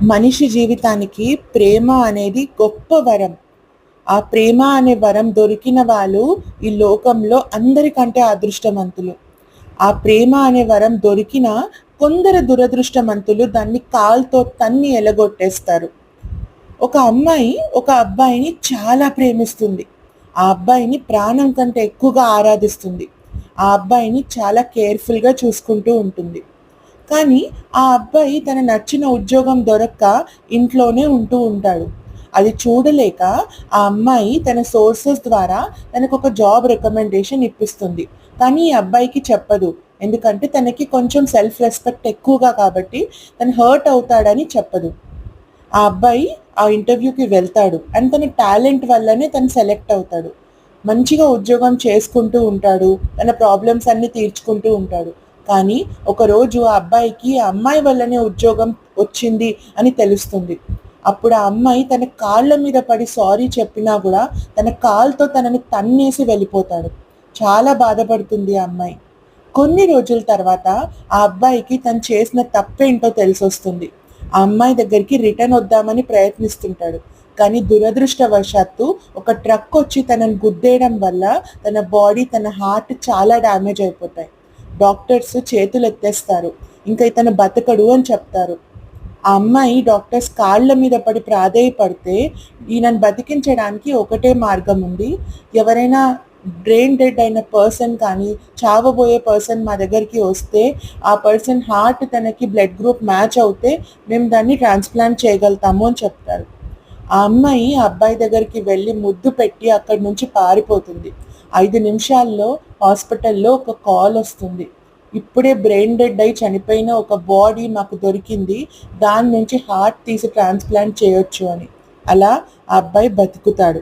మనిషి జీవితానికి ప్రేమ అనేది గొప్ప వరం. ఆ ప్రేమ అనే వరం దొరికిన వాళ్ళు ఈ లోకంలో అందరికంటే అదృష్టవంతులు. ఆ ప్రేమ అనే వరం దొరికిన కొందరు దురదృష్టవంతులు దాన్ని కాలుతో తన్ని ఎలగొట్టేస్తారు. ఒక అమ్మాయి ఒక అబ్బాయిని చాలా ప్రేమిస్తుంది. ఆ అబ్బాయిని ప్రాణం కంటే ఎక్కువగా ఆరాధిస్తుంది. ఆ అబ్బాయిని చాలా కేర్‌ఫుల్‌గా చూసుకుంటూ ఉంటుంది. కానీ ఆ అబ్బాయి తన నచ్చిన ఉద్యోగం దొరక్క ఇంట్లోనే ఉంటూ ఉంటాడు. అది చూడలేక ఆ అమ్మాయి తన సోర్సెస్ ద్వారా తనకొక జాబ్ రికమెండేషన్ ఇప్పిస్తుంది. కానీ ఈ అబ్బాయికి చెప్పదు. ఎందుకంటే తనకి కొంచెం సెల్ఫ్ రెస్పెక్ట్ ఎక్కువగా కాబట్టి తను హర్ట్ అవుతాడని చెప్పదు. ఆ అబ్బాయి ఆ ఇంటర్వ్యూకి వెళ్తాడు. అండ్ తన టాలెంట్ వల్లనే తను సెలెక్ట్ అవుతాడు. మంచిగా ఉద్యోగం చేసుకుంటూ ఉంటాడు. తన ప్రాబ్లమ్స్ అన్నీ తీర్చుకుంటూ ఉంటాడు. కానీ ఒకరోజు ఆ అబ్బాయికి ఆ అమ్మాయి వల్లనే ఉద్యోగం వచ్చింది అని తెలుస్తుంది. అప్పుడు ఆ అమ్మాయి తన కాళ్ళ మీద పడి సారీ చెప్పినా గూడా తన కాలుతో తనని తన్నేసి వెళ్ళిపోతాడు. చాలా బాధపడుతుంది ఆ అమ్మాయి. కొన్ని రోజుల తర్వాత ఆ అబ్బాయికి తను చేసిన తప్పేంటో తెలిసొస్తుంది. ఆ అమ్మాయి దగ్గరికి రిటర్న్ వద్దామని ప్రయత్నిస్తుంటాడు. కానీ దురదృష్టవశాత్తు ఒక ట్రక్ వచ్చి తనని గుద్దేయడం వల్ల తన బాడీ, తన హార్ట్ చాలా డ్యామేజ్ అయిపోతాయి. డాక్టర్స్ చేతులెత్తేస్తారు. ఇంక ఇతను బతకడు అని చెప్తారు. ఆ అమ్మాయి డాక్టర్స్ కాళ్ళ మీద పడి ప్రాధేయపడితే, ఈయనను బతికించడానికి ఒకటే మార్గం ఉంది. ఎవరైనా బ్రెయిన్ డెడ్ అయిన పర్సన్ కానీ, చావబోయే పర్సన్ మా దగ్గరికి వస్తే, ఆ పర్సన్ హార్ట్ తనకి బ్లడ్ గ్రూప్ మ్యాచ్ అవుతే, మేము దాన్ని ట్రాన్స్‌ప్లాంట్ చేయగలుగుతాము అని చెప్తారు. ఆ అమ్మాయి ఆ అబ్బాయి దగ్గరికి వెళ్ళి ముద్దు పెట్టి అక్కడి నుంచి పారిపోతుంది. 5 నిమిషాల్లో హాస్పిటల్‌లో ఒక కాల్ వస్తుంది. ఇప్పుడే బ్రెయిన్ డెడ్ అయి చనిపోయిన ఒక బాడీ మాకు దొరికింది. దాని నుంచి హార్ట్ తీసి ట్రాన్స్‌ప్లాంట్ చేయొచ్చు అని. అలా ఆ అబ్బాయి బతుకుతాడు.